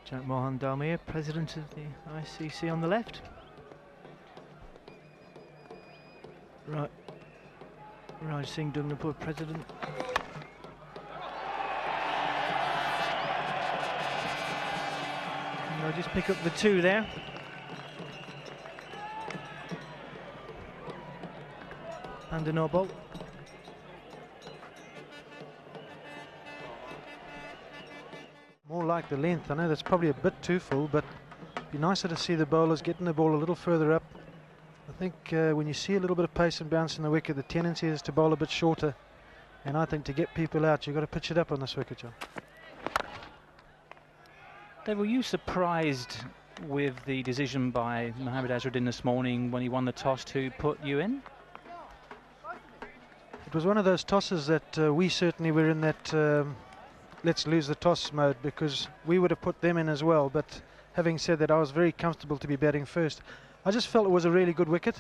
Jack Mohan Dalmir, President of the ICC on the left. Right, Raj Singh Dungnapur, President. And I'll just pick up the two there. And a no ball. More like the length. I know that's probably a bit too full, but it'd be nicer to see the bowlers getting the ball a little further up. I think when you see a little bit of pace and bounce in the wicket, the tendency is to bowl a bit shorter. And I think to get people out, you've got to pitch it up on this wicket, John. Dave, were you surprised with the decision by Mohammad Azharuddin this morning when he won the toss to put you in? It was one of those tosses that we certainly were in that let's lose the toss mode, because we would have put them in as well. But having said that, I was very comfortable to be batting first. I just felt it was a really good wicket.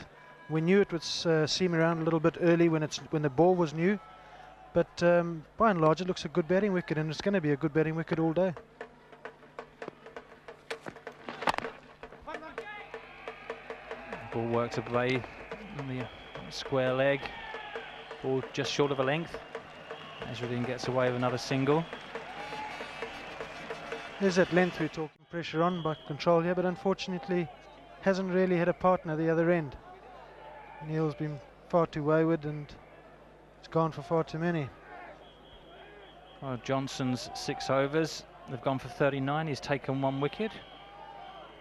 We knew it would seam around a little bit early when the ball was new, but by and large it looks a good batting wicket, and it's going to be a good batting wicket all day. Ball works away on the square leg. Ball just short of a length. Azharuddin gets away with another single. There's that length we're talking, pressure on by control here, but unfortunately hasn't really had a partner the other end. Neil's been far too wayward and it's gone for far too many. Well, Johnson's 6 overs. They've gone for 39. He's taken 1 wicket.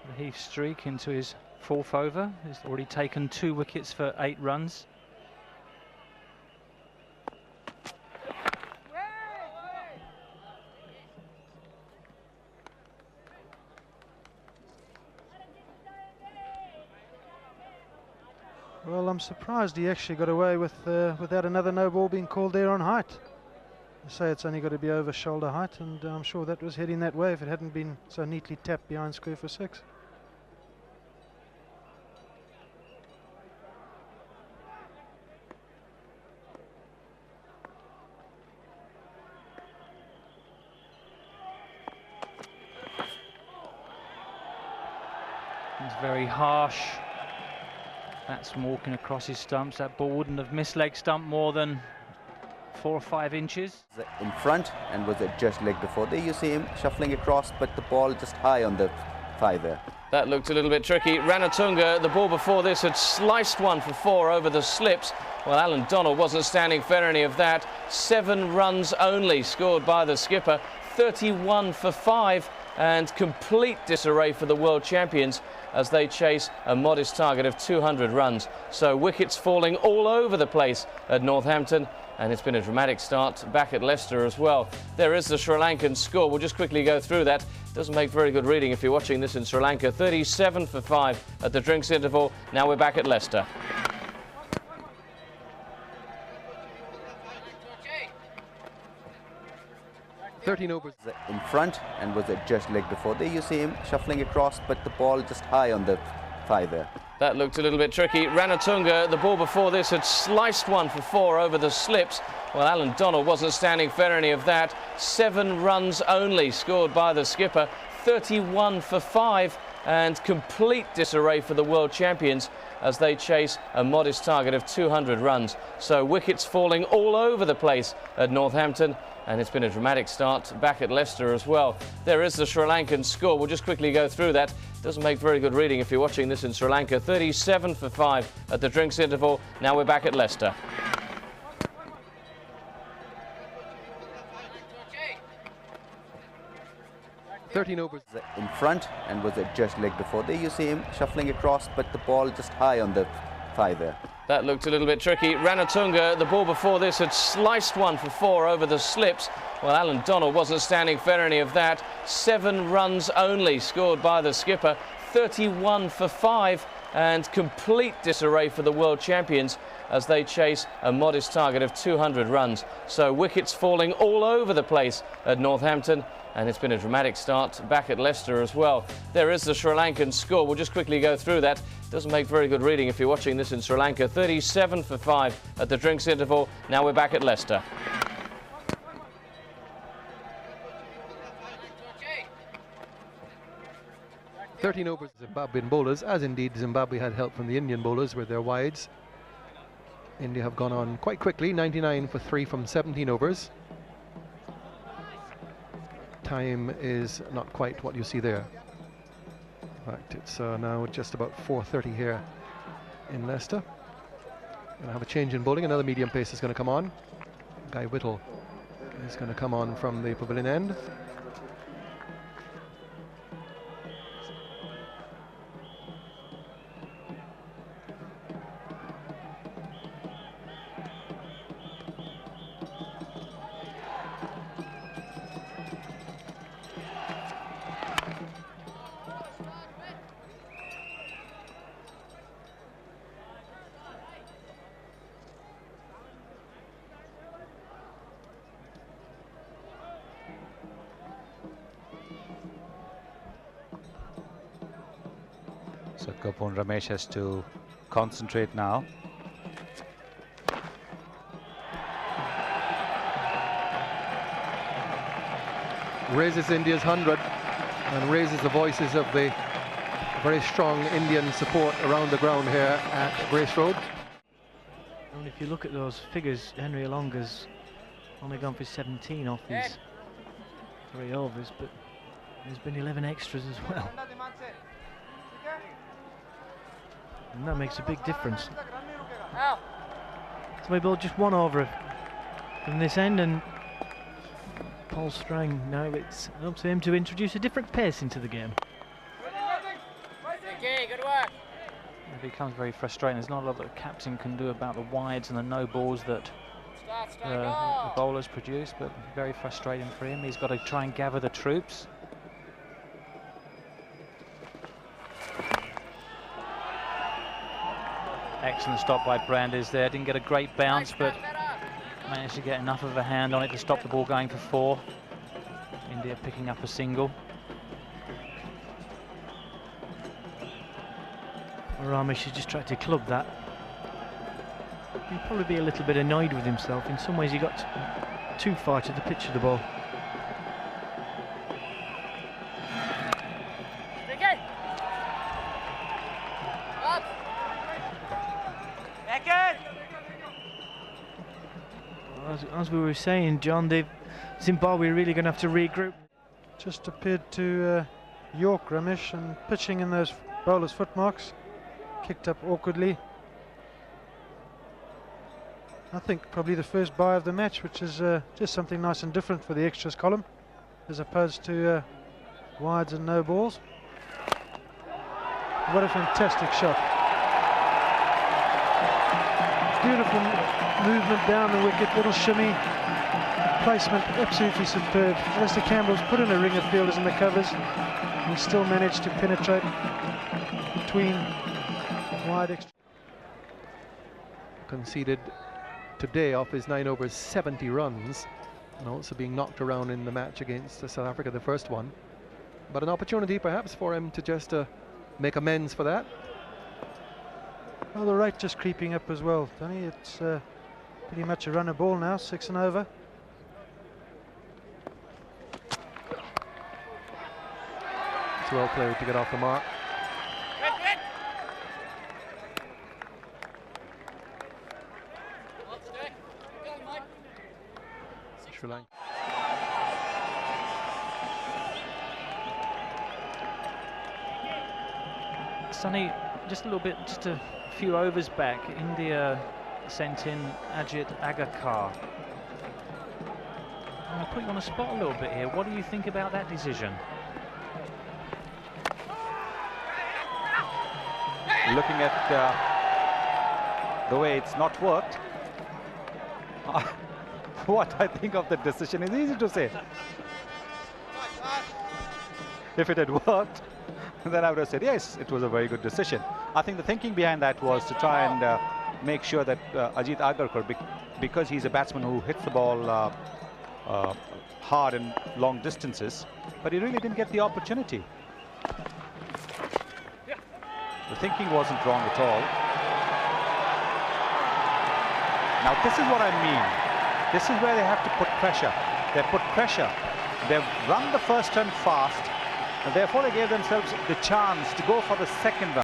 The Heath streak into his 4th over. He's already taken 2 wickets for 8 runs. Well, I'm surprised he actually got away with without another no ball being called there on height. They say it's only got to be over shoulder height, and I'm sure that was heading that way if it hadn't been so neatly tapped behind square for 6. It's very harsh. That's walking across his stumps. That ball wouldn't have missed leg stump more than 4 or 5 inches. In front, and was it just leg before there? You see him shuffling across, but the ball just high on the thigh there. That looked a little bit tricky. Ranatunga, the ball before this, had sliced one for 4 over the slips. Well, Alan Donald wasn't standing for any of that. 7 runs only scored by the skipper. 31 for 5, and complete disarray for the world champions as they chase a modest target of 200 runs. So wickets falling all over the place at Northampton, and it's been a dramatic start back at Leicester as well. There is the Sri Lankan score. We'll just quickly go through that. Doesn't make very good reading if you're watching this in Sri Lanka. 37 for 5 at the drinks interval. Now we're back at Leicester. Overs in front, and was it just leg before there? You see him shuffling across, but the ball just high on the thigh there. That looked a little bit tricky. Ranatunga, the ball before this, had sliced one for 4 over the slips. Well, Alan Donald wasn't standing for any of that. 7 runs only scored by the skipper. 31 for 5, and complete disarray for the world champions as they chase a modest target of 200 runs. So wickets falling all over the place at Northampton, and it's been a dramatic start back at Leicester as well. There is the Sri Lankan score. We'll just quickly go through that. Doesn't make very good reading if you're watching this in Sri Lanka. 37 for 5 at the drinks interval. Now we're back at Leicester. Overs in front, and was it just leg before there? You see him shuffling across, but the ball just high on the thigh there. That looked a little bit tricky. Ranatunga, the ball before this, had sliced one for 4 over the slips. Well, Alan Donald wasn't standing for any of that. 7 runs only scored by the skipper. 31 for 5, and complete disarray for the world champions as they chase a modest target of 200 runs. So wickets falling all over the place at Northampton, and it's been a dramatic start back at Leicester as well. There is the Sri Lankan score. We'll just quickly go through that. Doesn't make very good reading if you're watching this in Sri Lanka. 37 for 5 at the drinks interval. Now we're back at Leicester. 13 overs Zimbabwean bowlers, as indeed Zimbabwe had help from the Indian bowlers with their wides. India have gone on quite quickly, 99 for 3 from 17 overs. Time is not quite what you see there. In fact, it's now just about 4:30 here in Leicester. Going to have a change in bowling. Another medium pace is going to come on. Guy Whittle is going to come on from the pavilion end. So Kapun Ramesh has to concentrate now. Raises India's 100 and raises the voices of the very strong Indian support around the ground here at Grace Road. And if you look at those figures, Henry Alonga's only gone for 17 off his 3 overs, but there's been 11 extras as well. And that makes a big difference. So we bowled just 1 over from this end, and Paul Strang, now it's up to him to introduce a different pace into the game. Good work. It becomes very frustrating. There's not a lot that the captain can do about the wides and the no balls that the bowlers produce, but very frustrating for him. He's got to try and gather the troops. Excellent stop by Brandes there. Didn't get a great bounce, but managed to get enough of a hand on it to stop the ball going for 4. India picking up a single. Ramesh has just tried to club that. He'll probably be a little bit annoyed with himself. In some ways he got too far to the pitch of the ball. As we were saying, John, Zimbabwe are really going to have to regroup. Just appeared to York Ramesh and pitching in those bowlers' footmarks. Kicked up awkwardly. I think probably the first bye of the match, which is just something nice and different for the extras column, as opposed to wides and no balls. What a fantastic shot. Beautiful movement down the wicket, little shimmy, placement absolutely superb. Alistair Campbell's put in a ring of fielders in the covers, and he still managed to penetrate between wide extra. Conceded today off his 9 overs 70 runs, and also being knocked around in the match against South Africa, the first one. But an opportunity perhaps for him to just make amends for that. Well, the rate just creeping up as well, Tony. It's pretty much a runner ball now, 6 and over. It's well played to get off the mark. Sri Lanka. Sonny, just a little bit, just a few overs back, India sent in Ajit Agarkar. I'm going to put you on the spot a little bit here. What do you think about that decision? Looking at the way it's not worked, what I think of the decision is easy to say. If it had worked, then I would have said, yes, it was a very good decision. I think the thinking behind that was to try and make sure that Ajit Agarkar, because he's a batsman who hits the ball hard and long distances, but he really didn't get the opportunity. The thinking wasn't wrong at all. Now this is what I mean. This is where they have to put pressure. They put pressure. They've run the first run fast, And therefore, they gave themselves the chance to go for the second run.